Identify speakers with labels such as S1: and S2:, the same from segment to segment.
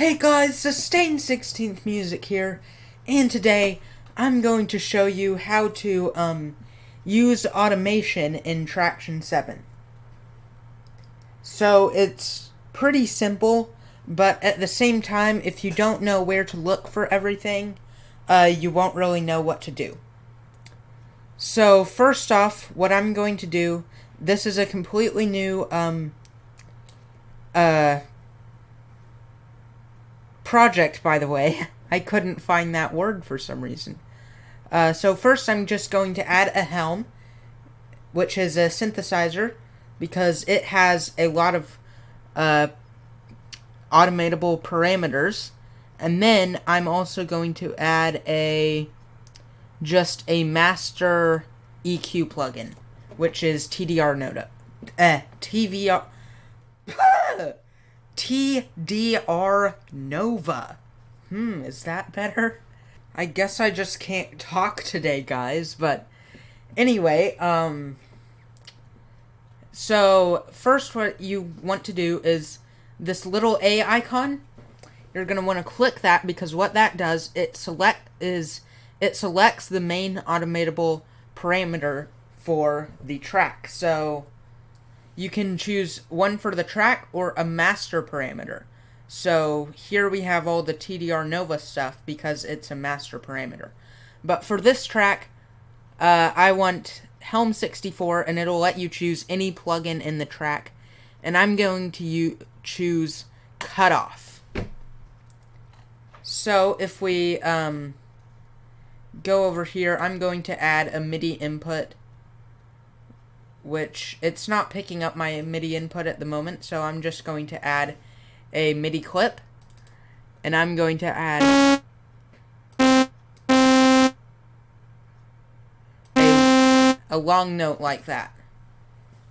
S1: Hey guys, Sustain 16th Music here, and today I'm going to show you how to use automation in Tracktion 7. So it's pretty simple, but at the same time, if you don't know where to look for everything, you won't really know what to do. So first off, what I'm going to do, this is a completely new project, by the way. I couldn't find that word for some reason. So first I'm just going to add a helm, which is a synthesizer, because it has a lot of automatable parameters. And then I'm also going to add just a master EQ plugin, which is TDR Nova. Is that better? I guess I just can't talk today, guys, but anyway, so first what you want to do is this little A icon. You're going to want to click that because what that does, it selects the main automatable parameter for the track. So you can choose one for the track or a master parameter. So here we have all the TDR Nova stuff because it's a master parameter. But for this track, I want Helm 64, and it'll let you choose any plugin in the track. And I'm going to choose Cutoff. So if we go over here, I'm going to add a MIDI input, which it's not picking up my MIDI input at the moment, so I'm just going to add a MIDI clip, and I'm going to add a long note like that.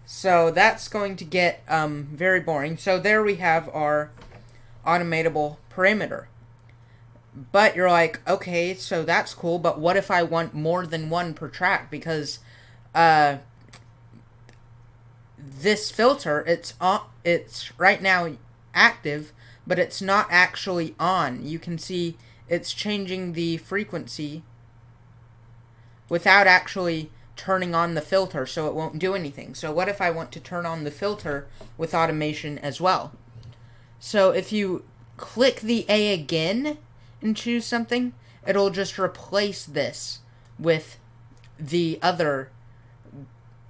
S1: So that's going to get very boring. So there we have our automatable parameter. But you're like, okay, so that's cool, but what if I want more than one per track? Because this filter, it's right now active, but it's not actually on. You can see it's changing the frequency without actually turning on the filter, so it won't do anything. So what if I want to turn on the filter with automation as well? So if you click the A again and choose something, it'll just replace this with the other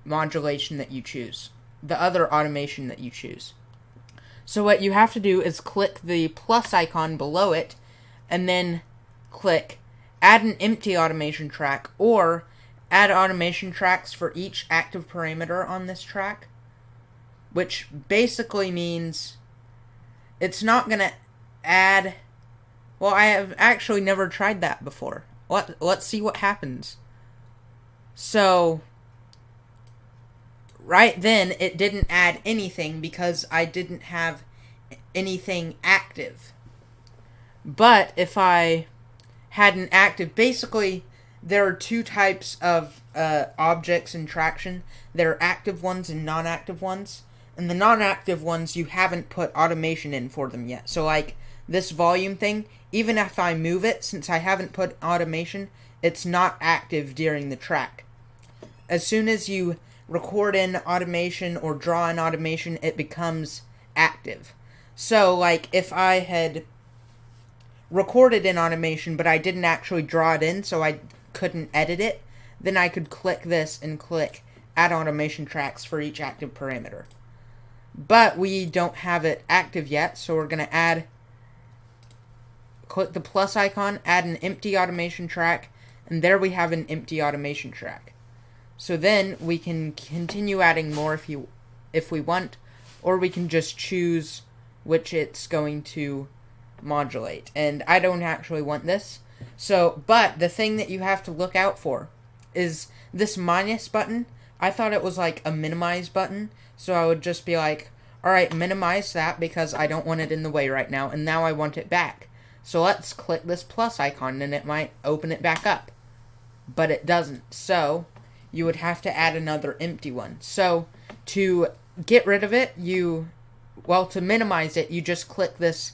S1: modulation that you choose, the other automation that you choose. So what you have to do is click the plus icon below it, and then click Add an empty automation track, or add automation tracks for each active parameter on this track, which basically means it's not going to add... Well, I have actually never tried that before. Let's see what happens. So right then, it didn't add anything because I didn't have anything active. But if I had an active... Basically, there are two types of objects in Tracktion. There are active ones and non-active ones. And the non-active ones, you haven't put automation in for them yet. So, like, this volume thing, even if I move it, since I haven't put automation, it's not active during the track. As soon as you record in automation or draw in automation, it becomes active. So, like, if I had recorded in automation, but I didn't actually draw it in, so I couldn't edit it, then I could click this and click Add Automation Tracks for each active parameter. But we don't have it active yet, so we're going to click the plus icon, add an empty automation track, and there we have an empty automation track. So then we can continue adding more if we want, or we can just choose which it's going to modulate. And I don't actually want this. So, but the thing that you have to look out for is this minus button. I thought it was like a minimize button, so I would just be like, alright, minimize that because I don't want it in the way right now, and now I want it back. So let's click this plus icon and it might open it back up. But it doesn't. So you would have to add another empty one. So to get rid of it, to minimize it, you just click this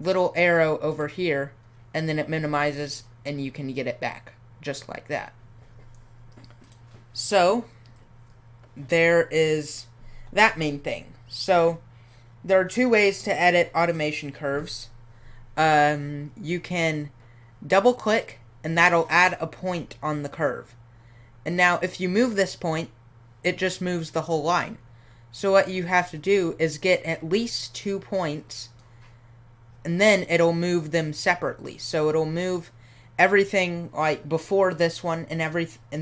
S1: little arrow over here, and then it minimizes, and you can get it back, just like that. So, there is that main thing. So, there are two ways to edit automation curves. You can double click, and that'll add a point on the curve. And now, if you move this point, it just moves the whole line. So what you have to do is get at least 2 points, and then it'll move them separately. So it'll move everything like before this one, and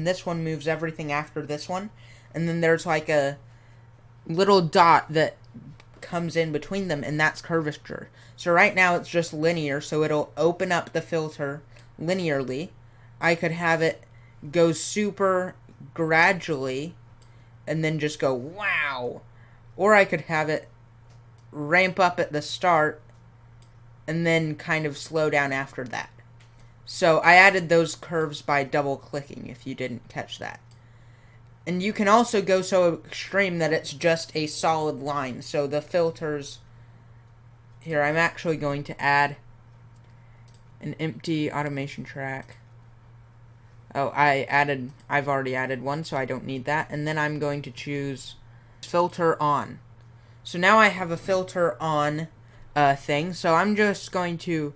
S1: this one moves everything after this one. And then there's like a little dot that comes in between them, and that's curvature. So right now it's just linear, so it'll open up the filter linearly. I could have it go super gradually and then just go wow. Or I could have it ramp up at the start and then kind of slow down after that. So I added those curves by double clicking, if you didn't catch that. And you can also go so extreme that it's just a solid line. So the filters here, I'm actually going to add an empty automation track. Oh, I've already added one, so I don't need that. And then I'm going to choose filter on. So now I have a filter on thing. So I'm just going to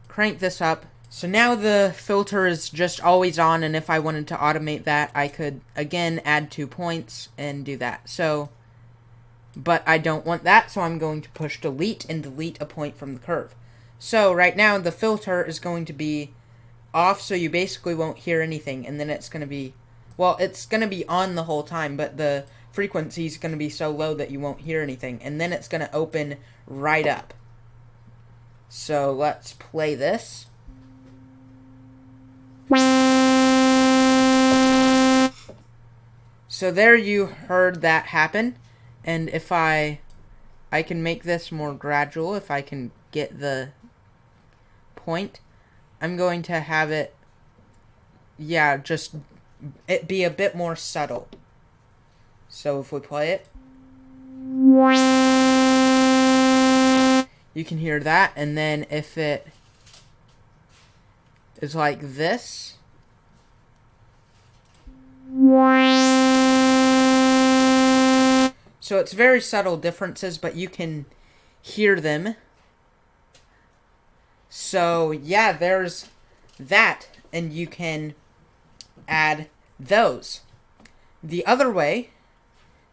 S1: crank this up. So now the filter is just always on, and if I wanted to automate that, I could, again, add 2 points and do that. So, but I don't want that, so I'm going to push delete and delete a point from the curve. So right now the filter is going to be off, so you basically won't hear anything, and then it's going to be, well, it's going to be on the whole time, but the frequency is going to be so low that you won't hear anything, and then it's going to open right up. So let's play this. So there you heard that happen, and if I can make this more gradual if I can get the point. I'm going to have it, yeah, just it be a bit more subtle. So if we play it, you can hear that, and then if it is like this, so it's very subtle differences, but you can hear them. So yeah, there's that, and you can add those. The other way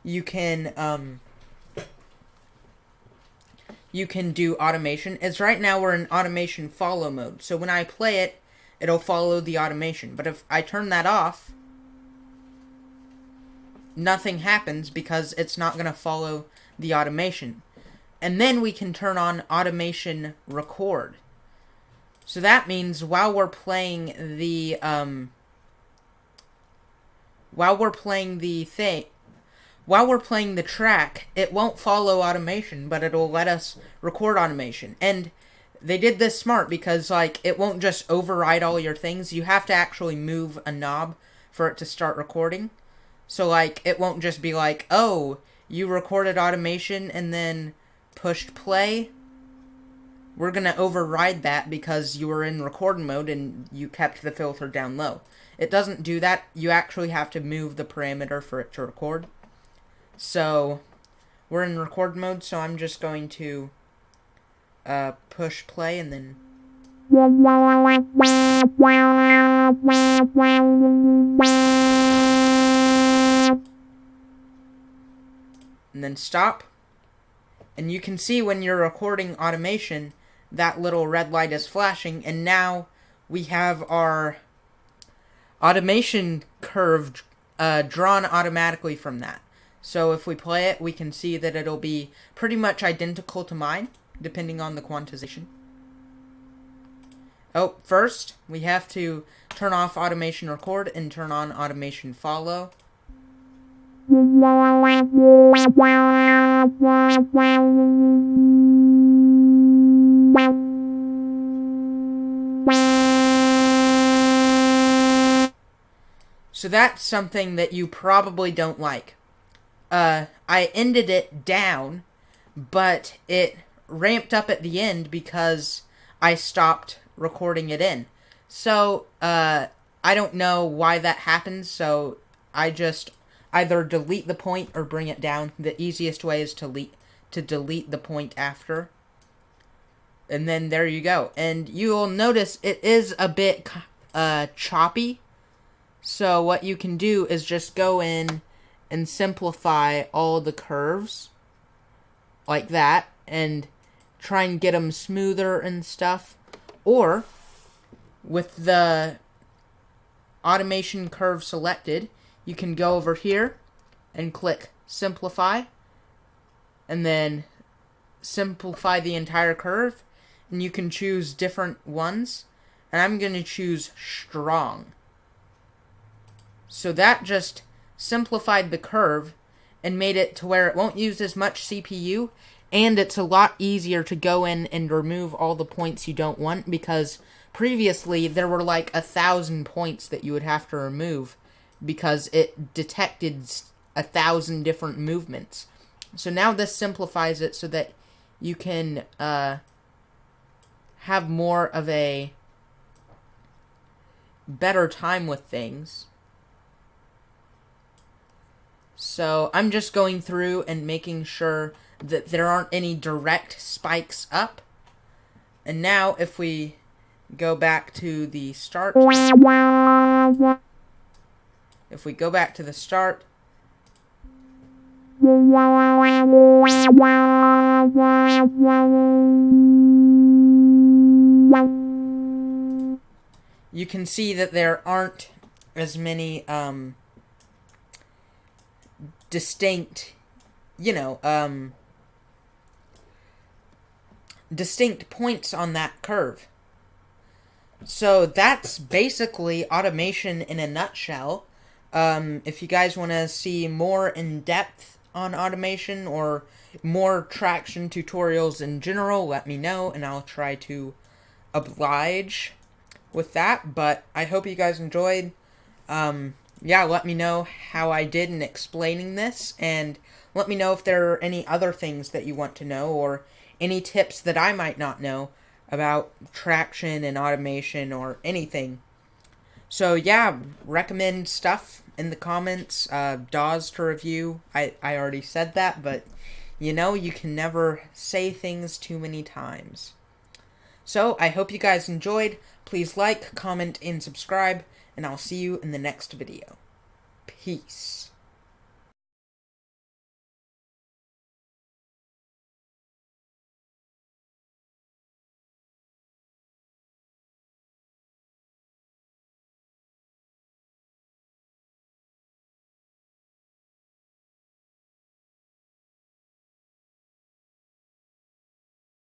S1: you can do automation is right now we're in automation follow mode. So when I play it, it'll follow the automation. But if I turn that off, nothing happens because it's not going to follow the automation. And then we can turn on automation record. So that means while we're playing the track, it won't follow automation, but it'll let us record automation. And they did this smart because, like, it won't just override all your things. You have to actually move a knob for it to start recording. So, like, it won't just be like, oh, you recorded automation and then pushed play. We're going to override that because you were in recording mode and you kept the filter down low. It doesn't do that. You actually have to move the parameter for it to record. So, we're in record mode, so I'm just going to push play and then... and then stop. And you can see when you're recording automation, that little red light is flashing, and now we have our automation curve drawn automatically from that. So if we play it, we can see that it'll be pretty much identical to mine, depending on the quantization. Oh, first, we have to turn off automation record and turn on automation follow. So that's something that you probably don't like. I ended it down, but it ramped up at the end because I stopped recording it in. So, I don't know why that happens, so I just either delete the point or bring it down. The easiest way is to delete the point after. And then there you go. And you'll notice it is a bit choppy. So what you can do is just go in and simplify all the curves like that and try and get them smoother and stuff. Or with the automation curve selected, you can go over here and click simplify and then simplify the entire curve, and you can choose different ones, and I'm going to choose strong. So that just simplified the curve and made it to where it won't use as much CPU, and it's a lot easier to go in and remove all the points you don't want, because previously there were like 1,000 points that you would have to remove because it detected 1,000 different movements. So now this simplifies it so that you can have more of a better time with things. So I'm just going through and making sure that there aren't any direct spikes up. And now if we go back to the start, if we go back to the start, you can see that there aren't as many distinct, distinct points on that curve. So that's basically automation in a nutshell. If you guys want to see more in depth on automation or more Tracktion tutorials in general, let me know and I'll try to oblige with that. But I hope you guys enjoyed. Yeah, let me know how I did in explaining this, and let me know if there are any other things that you want to know or any tips that I might not know about Tracktion and automation or anything. So yeah, recommend stuff in the comments, DAWs to review. I already said that, but you can never say things too many times. So I hope you guys enjoyed. Please like, comment, and subscribe, and I'll see you in the next video. Peace.